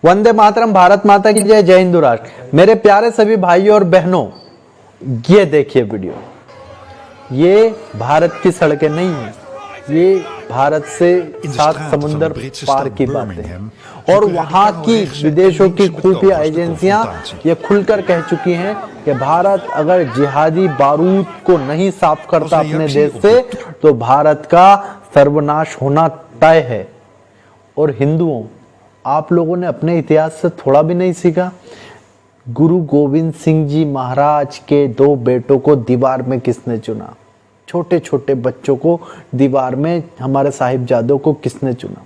वंदे मातरम, भारत माता की जय, जय हिंदू राष्ट्र। मेरे प्यारे सभी भाइयों और बहनों, ये देखिए वीडियो, ये भारत की सड़कें नहीं है, ये भारत से 7 समुंदर पार की बातें हैं। और वहां की विदेशों की खुफिया एजेंसियां ये खुलकर कह चुकी हैं कि भारत अगर जिहादी बारूद को नहीं साफ करता अपने देश से तो भारत का सर्वनाश होना तय है। और हिंदुओं, आप लोगों ने अपने इतिहास से थोड़ा भी नहीं सीखा? गुरु गोविंद सिंह जी महाराज के 2 बेटों को दीवार में किसने चुना? छोटे छोटे बच्चों को दीवार में हमारे साहिबजादों को किसने चुना?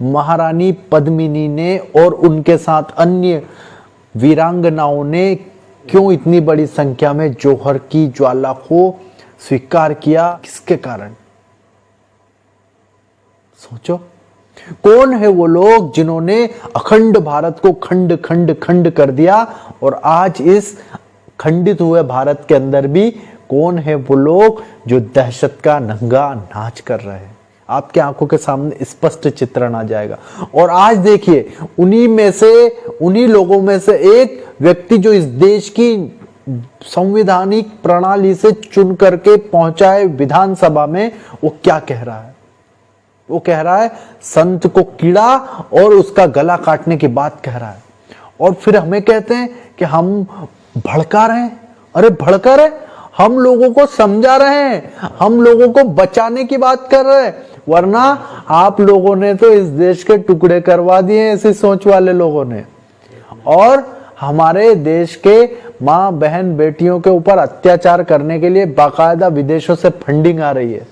महारानी पद्मिनी ने और उनके साथ अन्य वीरांगनाओं ने क्यों इतनी बड़ी संख्या में जौहर की ज्वाला को स्वीकार किया? किसके कारण? सोचो, कौन है वो लोग जिन्होंने अखंड भारत को खंड खंड खंड कर दिया? और आज इस खंडित हुए भारत के अंदर भी कौन है वो लोग जो दहशत का नंगा नाच कर रहे हैं? आपके आंखों के सामने स्पष्ट चित्रण आ जाएगा। और आज देखिए, उन्हीं लोगों में से एक व्यक्ति जो इस देश की संवैधानिक प्रणाली से चुन करके पहुंचाए विधानसभा में, वो क्या कह रहा है? वो कह रहा है संत को कीड़ा और उसका गला काटने की बात कह रहा है। और फिर हमें कहते हैं कि हम भड़का रहे हैं। अरे भड़का रहे, हम लोगों को समझा रहे हैं, हम लोगों को बचाने की बात कर रहे हैं। वरना आप लोगों ने तो इस देश के टुकड़े करवा दिए ऐसी सोच वाले लोगों ने। और हमारे देश के मां बहन बेटियों के ऊपर अत्याचार करने के लिए बाकायदा विदेशों से फंडिंग आ रही है,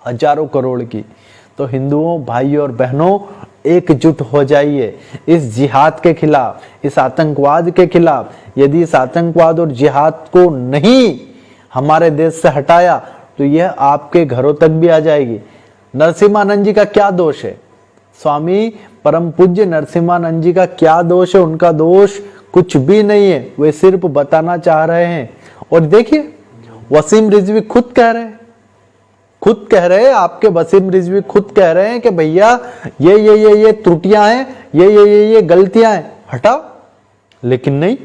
हजारों करोड़ की। तो हिंदुओं, भाइयों और बहनों, एकजुट हो जाइए इस जिहाद के खिलाफ, इस आतंकवाद के खिलाफ। यदि इस आतंकवाद और जिहाद को नहीं हमारे देश से हटाया तो यह आपके घरों तक भी आ जाएगी। नरसिम्हानंद जी का क्या दोष है? स्वामी परम पूज्य नरसिम्हानंद जी का क्या दोष है? उनका दोष कुछ भी नहीं है, वे सिर्फ बताना चाह रहे हैं। और देखिए, वसीम रिजवी खुद कह रहे हैं, आपके वसीम रिजवी खुद कह रहे हैं कि भैया ये त्रुटियां हैं, ये गलतियां हैं, हटाओ। लेकिन नहीं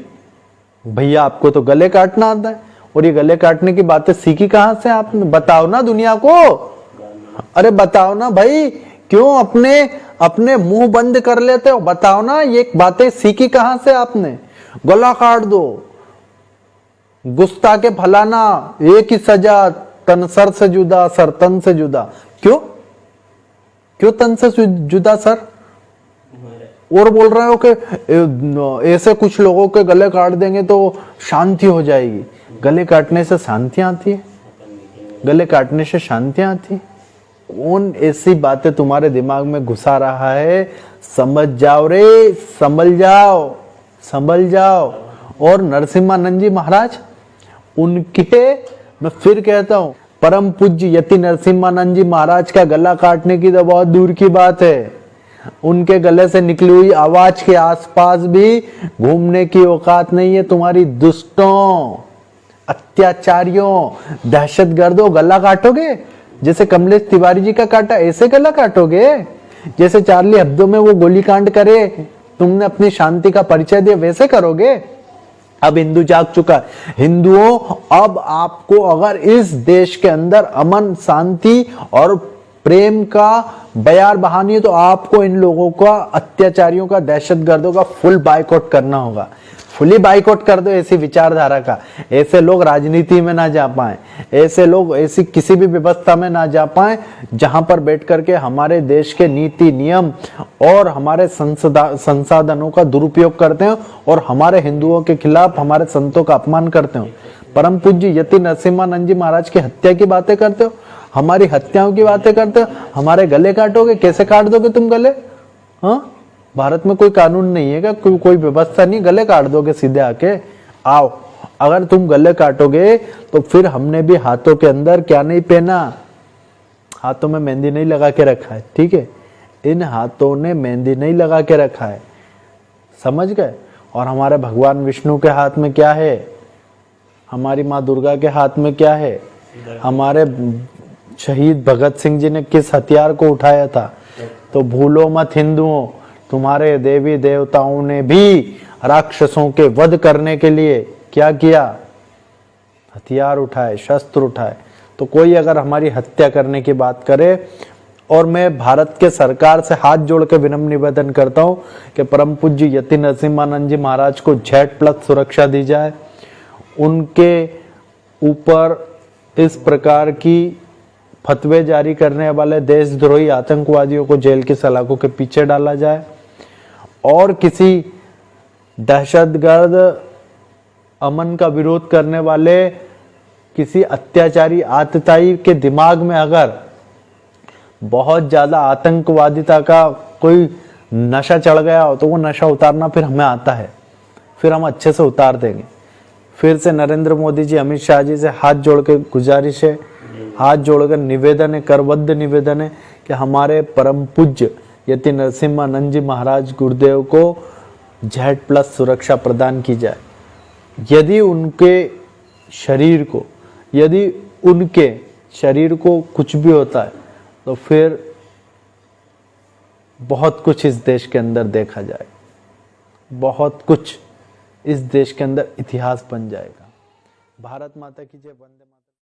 भैया, आपको तो गले काटना आता है। और ये गले काटने की बातें सीखी कहां से आपने? बताओ ना दुनिया को। अरे बताओ ना भाई, क्यों अपने मुंह बंद कर लेते हो? बताओ ना, ये बातें सीखी कहां से आपने? गला काट दो, गुस्ता के फलाना, एक ही सजा, तन सर से जुदा, सर तन से जुदा। क्यों तन से जुदा सर? और बोल रहे हो कि ऐसे कुछ लोगों के गले काट देंगे तो शांति हो जाएगी। गले काटने से शांति आती है? गले काटने से शांति आती है? कौन ऐसी बातें तुम्हारे दिमाग में घुसा रहा है? समझ जाओ रे, संभल जाओ। और नरसिम्हानंद जी महाराज, उनके, मैं फिर कहता हूं, परम पूज्य यति नरसिम्हानंद जी महाराज का गला काटने की तो बहुत दूर की बात है। उनके गले से निकली हुई आवाज के आसपास भी घूमने की औकात नहीं है तुम्हारी दुष्टों, अत्याचारियों, दहशतगर्दों। गला काटोगे जैसे कमलेश तिवारी जी का काटा, ऐसे गला काटोगे? जैसे चार्ली हेब्दो में वो गोलीकांड करे, तुमने अपनी शांति का परिचय दिया, वैसे करोगे? अब हिंदू जाग चुका है। हिंदुओं, अब आपको अगर इस देश के अंदर अमन, शांति और प्रेम का बयार बहानी है तो आपको इन लोगों का, अत्याचारियों का, दहशतगर्दों का फुल बाइकआउट करना होगा। फुली बाइकआउट कर दो ऐसी विचारधारा का। ऐसे लोग राजनीति में ना जा पाए, ऐसे लोग ऐसी किसी भी व्यवस्था में ना जा पाए जहां पर बैठ करके हमारे देश के नीति नियम और हमारे संसाधनों का दुरुपयोग करते हो और हमारे हिंदुओं के खिलाफ हमारे संतों का अपमान करते हो। परम पूज्य यति नरसिम्हानंद जी महाराज की हत्या की बातें करते हो, हमारी हत्याओं की बातें करते हो, हमारे गले काटोगे। कैसे काट दोगे तुम गले? हाँ, भारत में कोई कानून नहीं है क्या? कोई व्यवस्था नहीं? गले काट दोगे सीधे आके? आओ, अगर तुम गले काटोगे तो फिर हमने भी हाथों के अंदर क्या नहीं पहना? हाथों में मेहंदी नहीं लगा के रखा है, ठीक है? इन हाथों ने मेहंदी नहीं लगा के रखा है, समझ गए? और हमारे भगवान विष्णु के हाथ में क्या है? हमारी माँ दुर्गा के हाथ में क्या है? हमारे शहीद भगत सिंह जी ने किस हथियार को उठाया था? तो भूलो मत हिंदुओं, तुम्हारे देवी देवताओं ने भी राक्षसों के वध करने के लिए क्या किया? हथियार उठाए, शस्त्र उठाए। तो कोई अगर हमारी हत्या करने की बात करे, और मैं भारत के सरकार से हाथ जोड़ के विनम्र निवेदन करता हूं कि परम पूज्य यति नरसिम्हानंद जी महाराज को Z+ सुरक्षा दी जाए, उनके ऊपर इस प्रकार की फतवे जारी करने वाले देशद्रोही आतंकवादियों को जेल की सलाखों के पीछे डाला जाए, और किसी दहशतगर्द अमन का विरोध करने वाले किसी अत्याचारी आतताई के दिमाग में अगर बहुत ज्यादा आतंकवादिता का कोई नशा चढ़ गया हो तो वो नशा उतारना फिर हमें आता है, फिर हम अच्छे से उतार देंगे। फिर से नरेंद्र मोदी जी, अमित शाह जी से हाथ जोड़ के गुजारिश है, हाथ जोड़कर निवेदन है, करबद्ध निवेदन है कि हमारे परम पूज्य यति नरसिम्हानंद जी महाराज गुरुदेव को Z+ सुरक्षा प्रदान की जाए। यदि उनके शरीर को कुछ भी होता है तो फिर बहुत कुछ इस देश के अंदर देखा जाएगा, बहुत कुछ इस देश के अंदर इतिहास बन जाएगा। भारत माता की जय, वंदे मातरम।